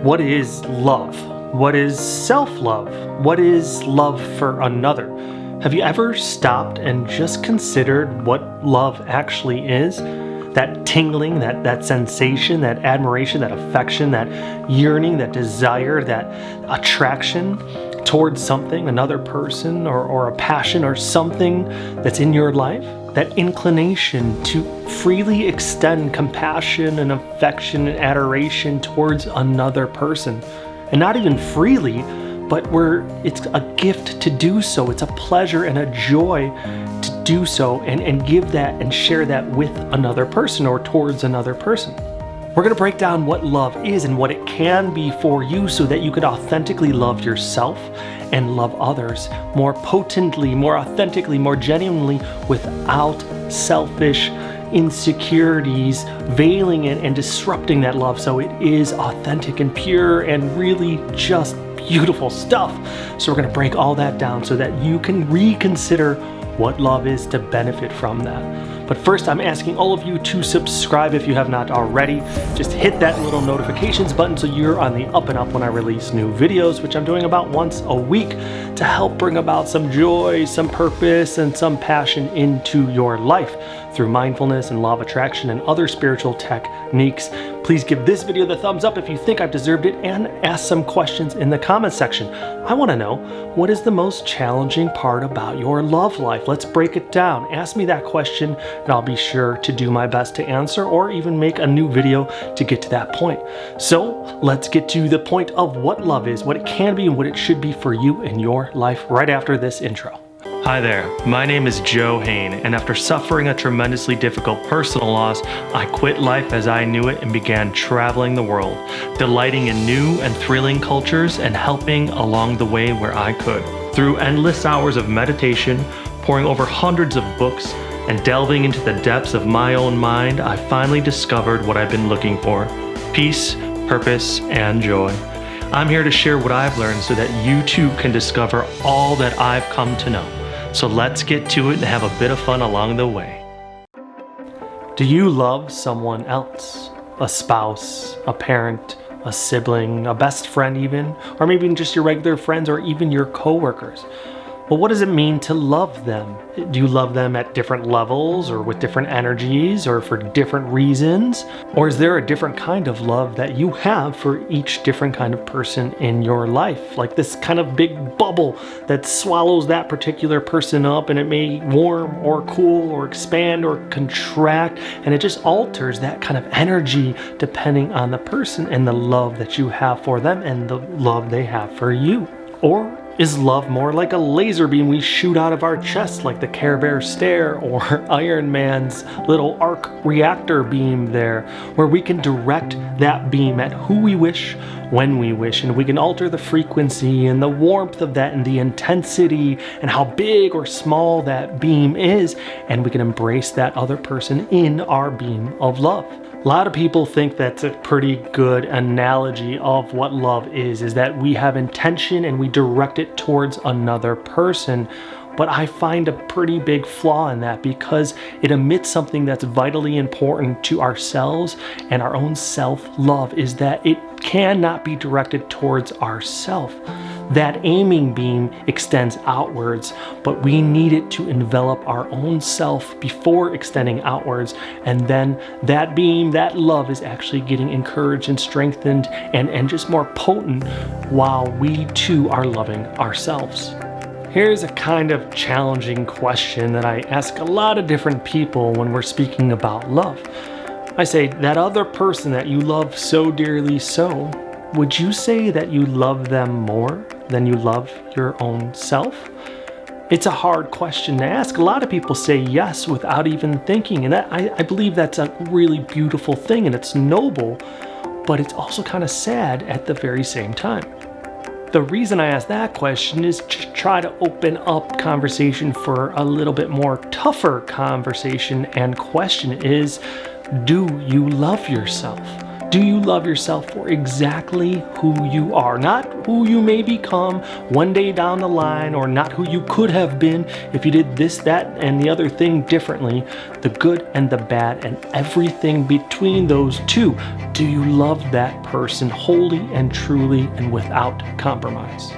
What is love? What is self-love? What is love for another? Have you ever stopped and just considered what love actually is? That tingling, that sensation, that admiration, that affection, that yearning, that desire, that attraction towards something, another person, or a passion or something that's in your life? That inclination to freely extend compassion and affection and adoration towards another person. And not even freely, but where it's a gift to do so. It's a pleasure and a joy to do so and give that and share that with another person or towards another person. We're going to break down what love is and what it can be for you so that you could authentically love yourself and love others more potently, more authentically, more genuinely, without selfish insecurities veiling it and disrupting that love so it is authentic and pure and really just beautiful stuff. So we're going to break all that down so that you can reconsider what love is to benefit from that. But first, I'm asking all of you to subscribe if you have not already. Just hit that little notifications button so you're on the up and up when I release new videos, which I'm doing about once a week to help bring about some joy, some purpose, and some passion into your life through mindfulness and law of attraction and other spiritual techniques. Please give this video the thumbs up if you think I've deserved it and ask some questions in the comments section. I want to know, what is the most challenging part about your love life? Let's break it down. Ask me that question and I'll be sure to do my best to answer or even make a new video to get to that point. So let's get to the point of what love is, what it can be, and what it should be for you in your life right after this intro. Hi there, my name is Hehn, and after suffering a tremendously difficult personal loss, I quit life as I knew it and began traveling the world, delighting in new and thrilling cultures and helping along the way where I could. Through endless hours of meditation, poring over hundreds of books, and delving into the depths of my own mind, I finally discovered what I've been looking for: peace, purpose, and joy. I'm here to share what I've learned so that you too can discover all that I've come to know. So let's get to it and have a bit of fun along the way. Do you love someone else? A spouse, a parent, a sibling, a best friend even, or maybe just your regular friends or even your coworkers? Well, what does it mean to love them? Do you love them at different levels or with different energies or for different reasons? Or is there a different kind of love that you have for each different kind of person in your life? Like this kind of big bubble that swallows that particular person up, and it may warm or cool or expand or contract, and it just alters that kind of energy depending on the person and the love that you have for them and the love they have for you. Or is love more like a laser beam we shoot out of our chest, like the Care Bear stare or Iron Man's little arc reactor beam there, where we can direct that beam at who we wish, when we wish, and we can alter the frequency and the warmth of that and the intensity and how big or small that beam is, and we can embrace that other person in our beam of love. A lot of people think that's a pretty good analogy of what love is that we have intention and we direct it towards another person. But I find a pretty big flaw in that because it omits something that's vitally important to ourselves and our own self-love, is that it cannot be directed towards ourself. That aiming beam extends outwards, but we need it to envelop our own self before extending outwards. And then that beam, that love, is actually getting encouraged and strengthened and just more potent while we too are loving ourselves. Here's a kind of challenging question that I ask a lot of different people when we're speaking about love. I say, that other person that you love so dearly would you say that you love them more than you love your own self? It's a hard question to ask. A lot of people say yes without even thinking, and I believe that's a really beautiful thing and it's noble, but it's also kind of sad at the very same time. The reason I ask that question is to try to open up conversation for a little bit more tougher conversation and question is, do you love yourself? Do you love yourself for exactly who you are? Not who you may become one day down the line, or not who you could have been if you did this, that, and the other thing differently. The good and the bad and everything between those two. Do you love that person wholly and truly and without compromise?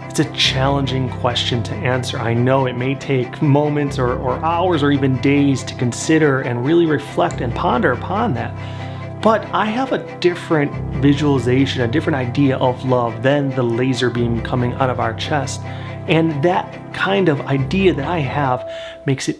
It's a challenging question to answer. I know it may take moments or hours or even days to consider and really reflect and ponder upon that. But I have a different visualization, a different idea of love than the laser beam coming out of our chest. And that kind of idea that I have makes it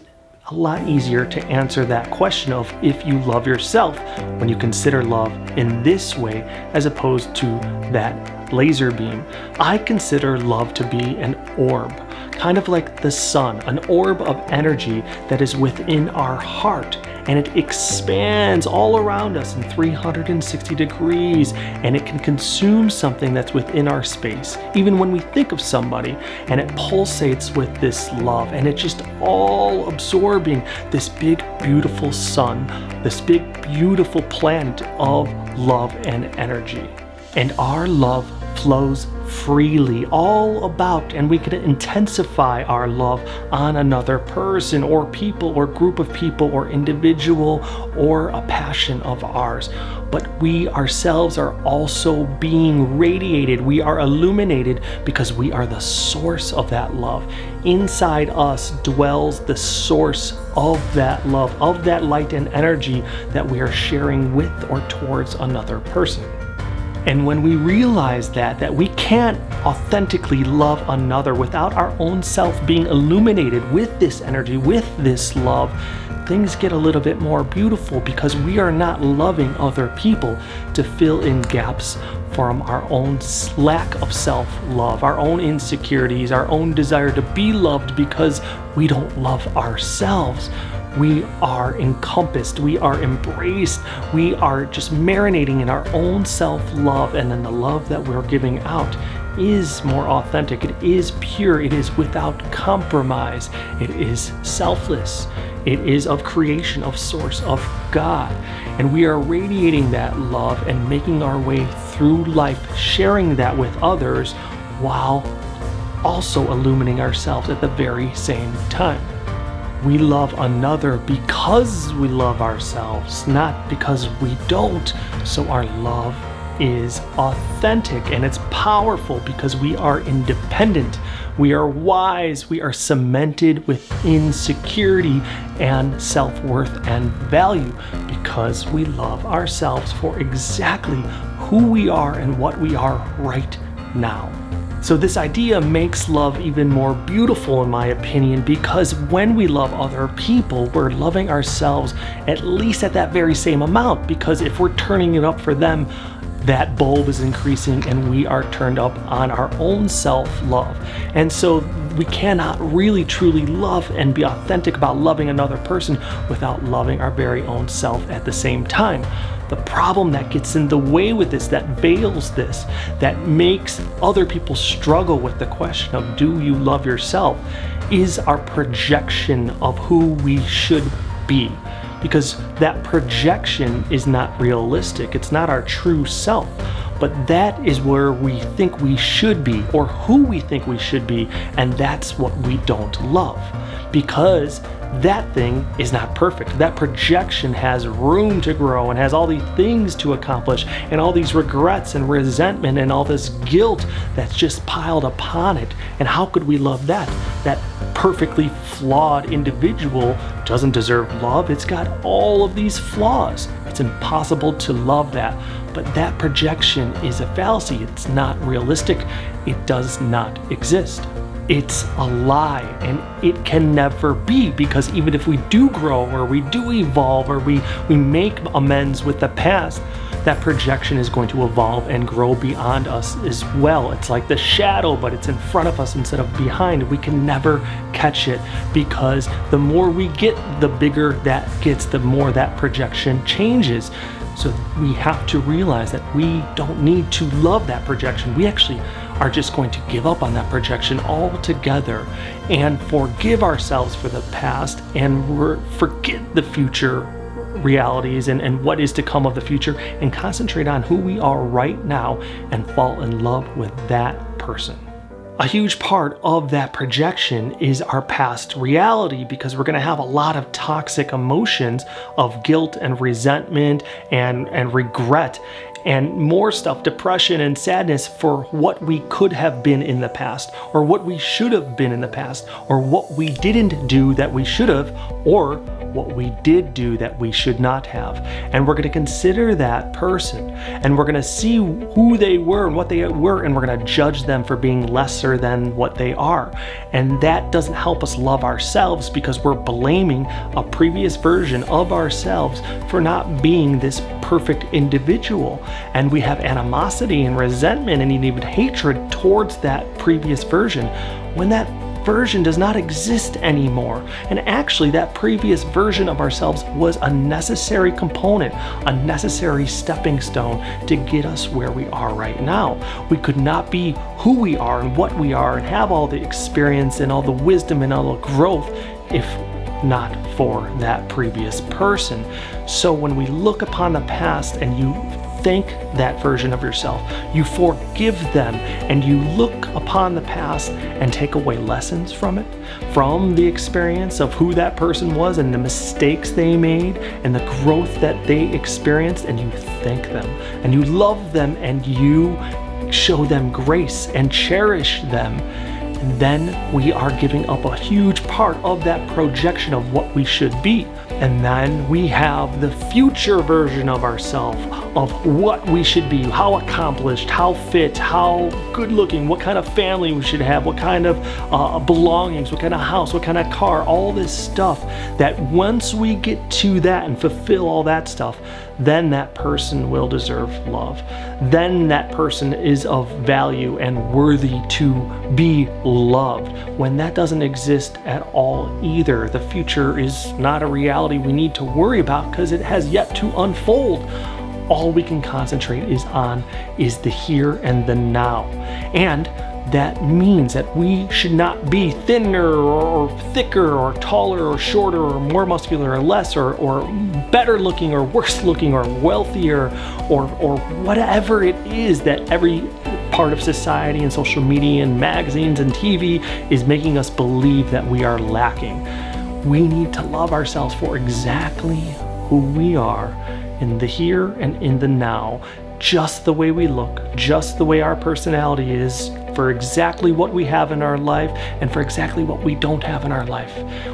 a lot easier to answer that question of if you love yourself when you consider love in this way as opposed to that laser beam. I consider love to be an orb, kind of like the sun, an orb of energy that is within our heart, and it expands all around us in 360 degrees, and it can consume something that's within our space. Even when we think of somebody, and it pulsates with this love, and it's just all absorbing this big, beautiful sun, this big, beautiful planet of love and energy. And our love flows freely, all about, and we can intensify our love on another person or people or group of people or individual or a passion of ours. But we ourselves are also being radiated. We are illuminated because we are the source of that love. Inside us dwells the source of that love, of that light and energy that we are sharing with or towards another person. And when we realize that we can't authentically love another without our own self being illuminated with this energy, with this love, things get a little bit more beautiful because we are not loving other people to fill in gaps from our own lack of self-love, our own insecurities, our own desire to be loved because we don't love ourselves. We are encompassed, we are embraced, we are just marinating in our own self-love, and then the love that we're giving out is more authentic, it is pure, it is without compromise, it is selfless, it is of creation, of source, of God. And we are radiating that love and making our way through life, sharing that with others while also illuminating ourselves at the very same time. We love another because we love ourselves, not because we don't. So our love is authentic and it's powerful because we are independent, we are wise, we are cemented within security and self-worth and value because we love ourselves for exactly who we are and what we are right now. So this idea makes love even more beautiful in my opinion, because when we love other people, we're loving ourselves at least at that very same amount, because if we're turning it up for them, that bulb is increasing and we are turned up on our own self-love. And so we cannot really truly love and be authentic about loving another person without loving our very own self at the same time. The problem that gets in the way with this, that veils this, that makes other people struggle with the question of do you love yourself, is our projection of who we should be. Because that projection is not realistic. It's not our true self. But that is where we think we should be, or who we think we should be, and that's what we don't love. Because that thing is not perfect. That projection has room to grow and has all these things to accomplish and all these regrets and resentment and all this guilt that's just piled upon it. And how could we love that? That perfectly flawed individual doesn't deserve love. It's got all of these flaws. It's impossible to love that. But that projection is a fallacy. It's not realistic. It does not exist. It's a lie, and it can never be, because even if we do grow or we do evolve or we make amends with the past, that projection is going to evolve and grow beyond us as well. It's like the shadow, but it's in front of us instead of behind. We can never catch it, because the more we get, the bigger that gets, the more that projection changes. So we have to realize that we don't need to love that projection. We actually are just going to give up on that projection altogether and forgive ourselves for the past and forget the future realities and what is to come of the future, and concentrate on who we are right now and fall in love with that person. A huge part of that projection is our past reality, because we're going to have a lot of toxic emotions of guilt and resentment and regret and more stuff, depression and sadness for what we could have been in the past, or what we should have been in the past, or what we didn't do that we should have, or what we did do that we should not have. And we're going to consider that person, and we're going to see who they were and what they were, and we're going to judge them for being lesser than what they are. And that doesn't help us love ourselves, because we're blaming a previous version of ourselves for not being this perfect individual. And we have animosity and resentment and even hatred towards that previous version, when that version does not exist anymore. And actually, that previous version of ourselves was a necessary component, a necessary stepping stone to get us where we are right now. We could not be who we are and what we are and have all the experience and all the wisdom and all the growth if not for that previous person. So when we look upon the past and you thank that version of yourself, you forgive them, and you look upon the past and take away lessons from it, from the experience of who that person was and the mistakes they made and the growth that they experienced, and you thank them and you love them and you show them grace and cherish them. And then we are giving up a huge part of that projection of what we should be. And then we have the future version of ourselves, of what we should be, how accomplished, how fit, how good looking, what kind of family we should have, what kind of belongings, what kind of house, what kind of car, all this stuff, that once we get to that and fulfill all that stuff, then that person will deserve love. Then that person is of value and worthy to be loved. When that doesn't exist at all either, the future is not a reality we need to worry about because it has yet to unfold. All we can concentrate on is the here and the now. And that means that we should not be thinner or thicker or taller or shorter or more muscular or less or better looking or worse looking or wealthier or whatever it is that every part of society and social media and magazines and TV is making us believe that we are lacking. We need to love ourselves for exactly who we are in the here and in the now, just the way we look, just the way our personality is, for exactly what we have in our life and for exactly what we don't have in our life,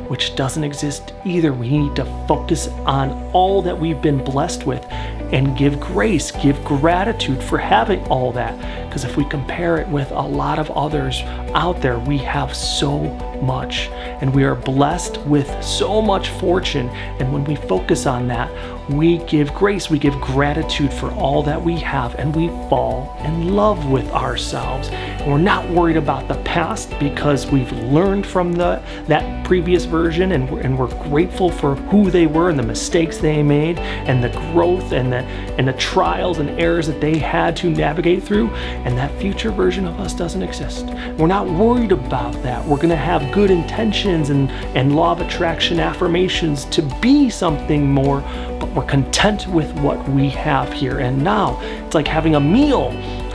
which doesn't exist either. We need to focus on all that we've been blessed with and give grace, give gratitude for having all that. Because if we compare it with a lot of others out there, we have so much and we are blessed with so much fortune. And when we focus on that, we give grace, we give gratitude for all that we have, and we fall in love with ourselves. And we're not worried about the past because we've learned from that previous version, and we're grateful for who they were and the mistakes they made and the growth and the trials and errors that they had to navigate through. And that future version of us doesn't exist. We're not worried about that. We're going to have good intentions and law of attraction affirmations to be something more, but we're content with what we have here and now. It's like having a meal.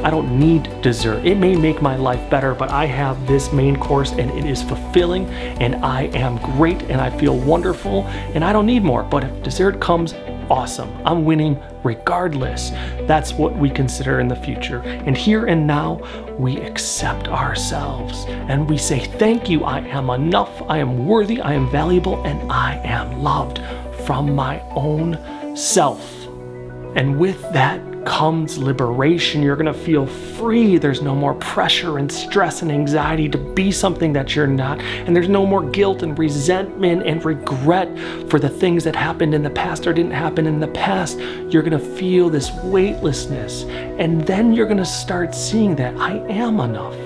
I don't need dessert. It may make my life better, but I have this main course and it is fulfilling and I am great and I feel wonderful and I don't need more. But if dessert comes, awesome. I'm winning regardless. That's what we consider in the future. And here and now, we accept ourselves and we say, thank you. I am enough. I am worthy. I am valuable and I am loved from my own self. And with that comes liberation. You're going to feel free. There's no more pressure and stress and anxiety to be something that you're not. And there's no more guilt and resentment and regret for the things that happened in the past or didn't happen in the past. You're going to feel this weightlessness. And then you're going to start seeing that I am enough.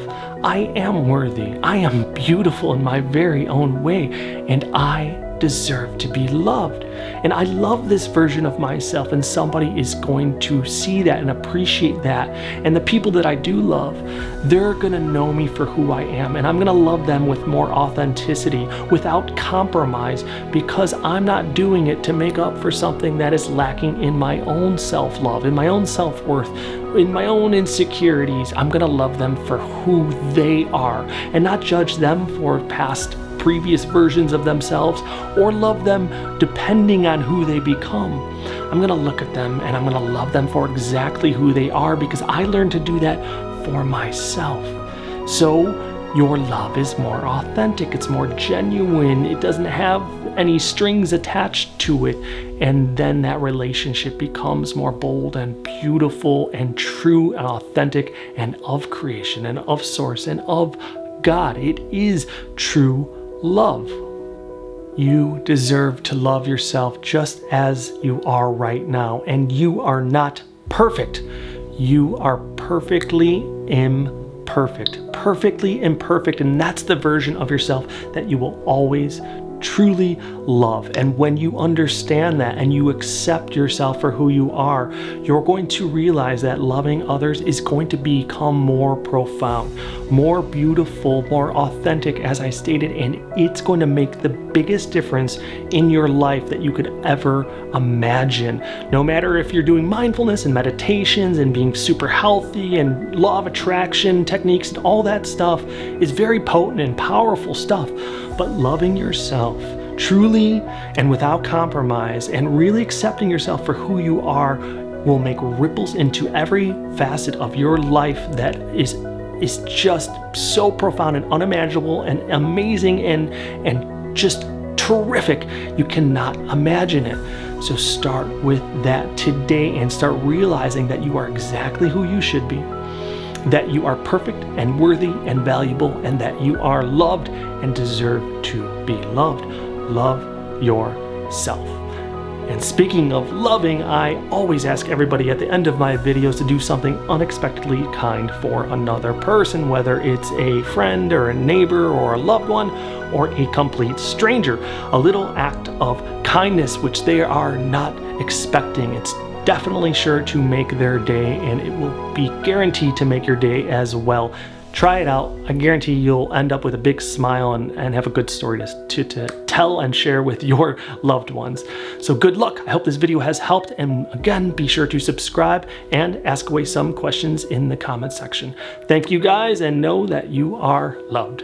I am worthy. I am beautiful in my very own way. And I deserve to be loved. And I love this version of myself, and somebody is going to see that and appreciate that. And the people that I do love, they're gonna know me for who I am, and I'm gonna love them with more authenticity, without compromise, because I'm not doing it to make up for something that is lacking in my own self-love, in my own self-worth, in my own insecurities. I'm gonna love them for who they are and not judge them for previous versions of themselves, or love them depending on who they become. I'm gonna look at them and I'm gonna love them for exactly who they are, because I learned to do that for myself. So your love is more authentic, it's more genuine, it doesn't have any strings attached to it, and then that relationship becomes more bold and beautiful and true and authentic and of creation and of source and of God. It is true love. You deserve to love yourself just as you are right now, and you are not perfect. You are perfectly imperfect, and that's the version of yourself that you will always truly love. And when you understand that and you accept yourself for who you are, you're going to realize that loving others is going to become more profound, more beautiful, more authentic, as I stated, and it's going to make the biggest difference in your life that you could ever imagine. No matter if you're doing mindfulness and meditations and being super healthy and law of attraction techniques and all that stuff is very potent and powerful stuff, but loving yourself truly and without compromise and really accepting yourself for who you are will make ripples into every facet of your life that is just so profound and unimaginable and amazing and just terrific. You cannot imagine it. So start with that today and start realizing that you are exactly who you should be, that you are perfect and worthy and valuable, and that you are loved and deserve to be loved. Love yourself. And speaking of loving, I always ask everybody at the end of my videos to do something unexpectedly kind for another person, whether it's a friend or a neighbor or a loved one or a complete stranger. A little act of kindness which they are not expecting. It's definitely sure to make their day, and it will be guaranteed to make your day as well. Try it out. I guarantee you'll end up with a big smile and have a good story to tell and share with your loved ones. So good luck. I hope this video has helped. And again, be sure to subscribe and ask away some questions in the comment section. Thank you guys, and know that you are loved.